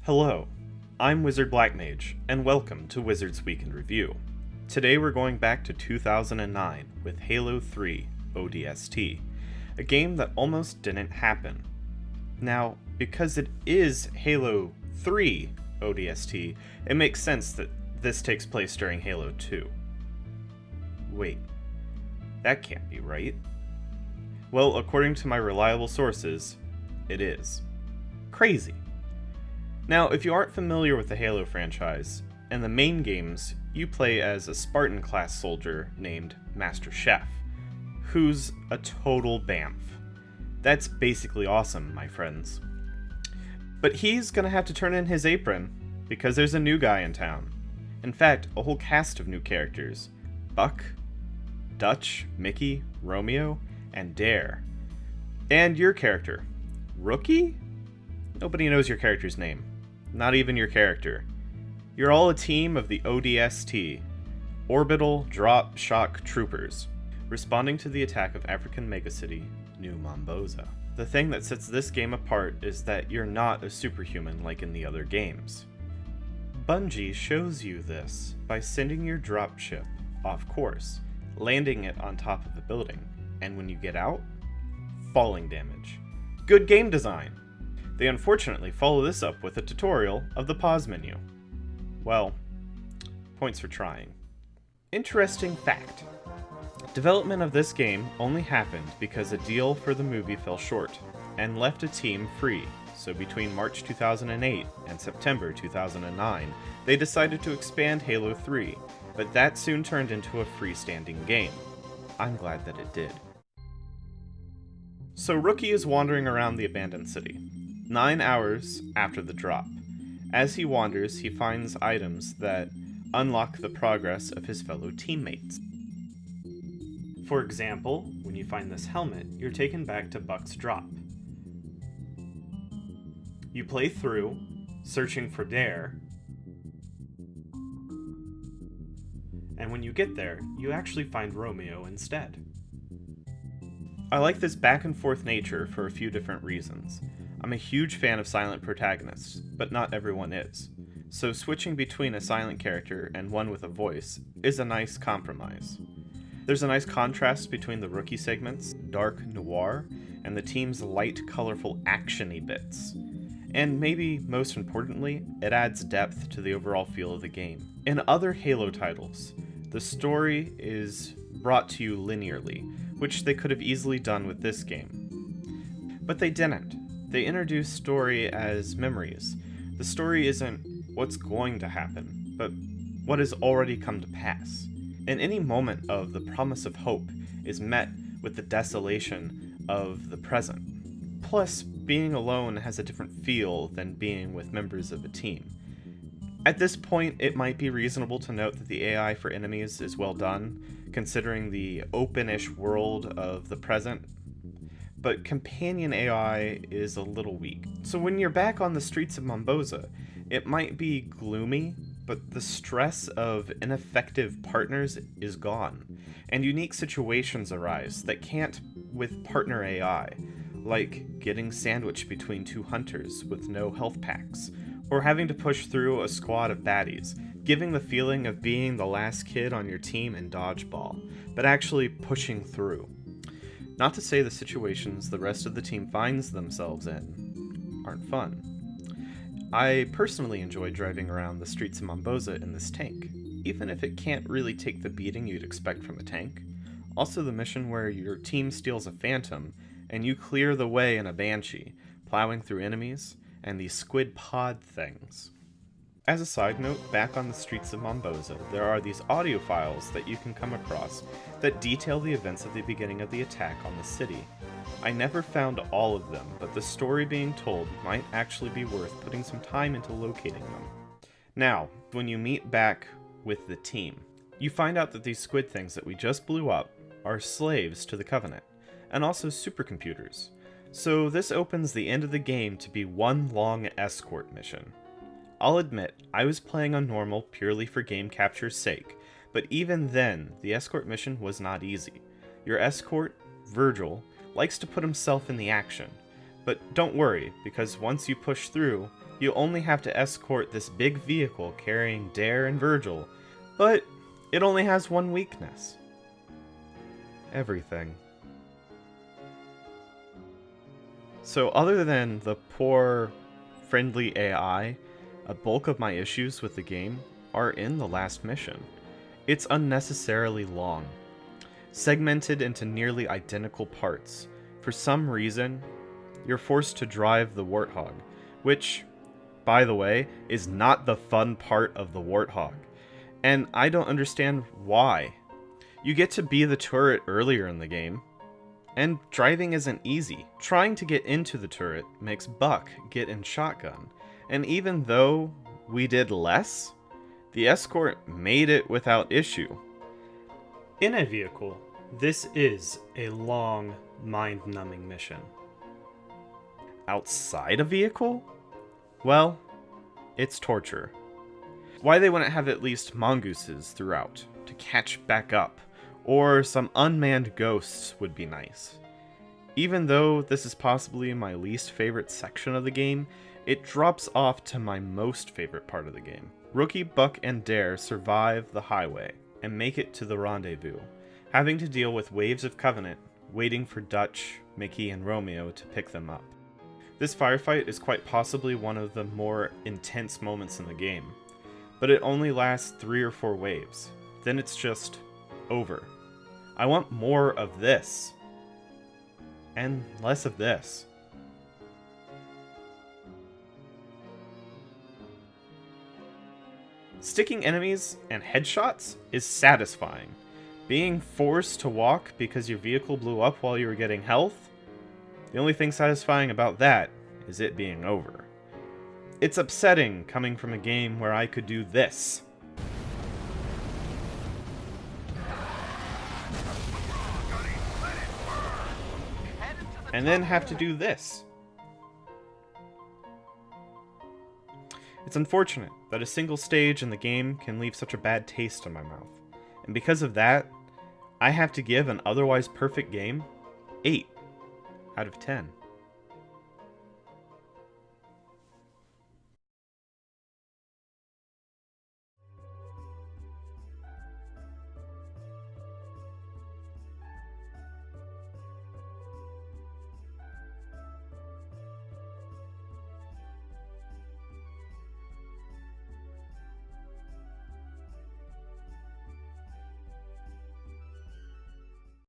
Hello, I'm Wizard Blackmage, and welcome to Wizards Week in Review. Today we're going back to 2009 with Halo 3 ODST, a game that almost didn't happen. Now, because it is Halo 3 ODST, it makes sense that this takes place during Halo 2. Wait, that can't be right. Well, according to my reliable sources, it is. Crazy. Now, if you aren't familiar with the Halo franchise, in the main games, you play as a Spartan-class soldier named Master Chef, who's a total bamf. That's basically awesome, my friends. But he's gonna have to turn in his apron, because there's a new guy in town. In fact, a whole cast of new characters. Buck, Dutch, Mickey, Romeo, and Dare. And your character. Rookie? Nobody knows your character's name. Not even your character. You're all a team of the ODST, Orbital Drop Shock Troopers, responding to the attack of African megacity, New Momboza. The thing that sets this game apart is that you're not a superhuman like in the other games. Bungie shows you this by sending your dropship off course, landing it on top of a building, and when you get out, falling damage. Good game design! They unfortunately follow this up with a tutorial of the pause menu. Well, points for trying. Interesting fact. Development of this game only happened because a deal for the movie fell short, and left a team free, so between March 2008 and September 2009, they decided to expand Halo 3, but that soon turned into a freestanding game. I'm glad that it did. So Rookie is wandering around the abandoned city, 9 hours after the drop. As he wanders, he finds items that unlock the progress of his fellow teammates. For example, when you find this helmet, you're taken back to Buck's drop. You play through, searching for Dare, and when you get there, you actually find Romeo instead. I like this back and forth nature for a few different reasons. I'm a huge fan of silent protagonists, but not everyone is. So switching between a silent character and one with a voice is a nice compromise. There's a nice contrast between the Rookie segment's dark noir and the team's light, colorful, action-y bits. And maybe most importantly, it adds depth to the overall feel of the game. In other Halo titles, the story is brought to you linearly, which they could have easily done with this game. But they didn't. They introduced story as memories. The story isn't what's going to happen, but what has already come to pass. And any moment of the promise of hope is met with the desolation of the present. Plus, being alone has a different feel than being with members of a team. At this point, it might be reasonable to note that the AI for enemies is well done, considering the open-ish world of the present, but companion AI is a little weak. So when you're back on the streets of Momboza, it might be gloomy, but the stress of ineffective partners is gone, and unique situations arise that can't with partner AI, like getting sandwiched between two hunters with no health packs, or having to push through a squad of baddies, giving the feeling of being the last kid on your team in dodgeball, but actually pushing through. Not to say the situations the rest of the team finds themselves in aren't fun. I personally enjoy driving around the streets of Momboza in this tank, even if it can't really take the beating you'd expect from a tank. Also the mission where your team steals a Phantom, and you clear the way in a Banshee, plowing through enemies, and these squid pod things. As a side note, back on the streets of Momboza, there are these audio files that you can come across that detail the events at the beginning of the attack on the city. I never found all of them, but the story being told might actually be worth putting some time into locating them. Now, when you meet back with the team, you find out that these squid things that we just blew up are slaves to the Covenant, and also supercomputers. So this opens the end of the game to be one long escort mission. I'll admit, I was playing on normal purely for game capture's sake, But even then, the escort mission was not easy. Your escort, Virgil, likes to put himself in the action. But don't worry, because once you push through, you only have to escort this big vehicle carrying Dare and Virgil, but it only has one weakness. Everything. So other than the poor, friendly AI, a bulk of my issues with the game are in the last mission. It's unnecessarily long, segmented into nearly identical parts. For some reason, you're forced to drive the Warthog, which, by the way, is not the fun part of the Warthog. And I don't understand why. You get to be the turret earlier in the game, and driving isn't easy. Trying to get into the turret makes Buck get in shotgun, and even though we did less, the escort made it without issue. In a vehicle, this is a long, mind-numbing mission. Outside a vehicle? Well, it's torture. Why they wouldn't have at least mongooses throughout, to catch back up, or some unmanned ghosts would be nice. Even though this is possibly my least favorite section of the game, it drops off to my most favorite part of the game. Rookie, Buck, and Dare survive the highway and make it to the rendezvous, having to deal with waves of Covenant, waiting for Dutch, Mickey, and Romeo to pick them up. This firefight is quite possibly one of the more intense moments in the game, but it only lasts 3 or 4 waves. Then it's just over. I want more of this, and less of this. Sticking enemies and headshots is satisfying. Being forced to walk because your vehicle blew up while you were getting health? The only thing satisfying about that is it being over. It's upsetting coming from a game where I could do this. And then have to do this. It's unfortunate that a single stage in the game can leave such a bad taste in my mouth. And because of that, I have to give an otherwise perfect game 8 out of 10.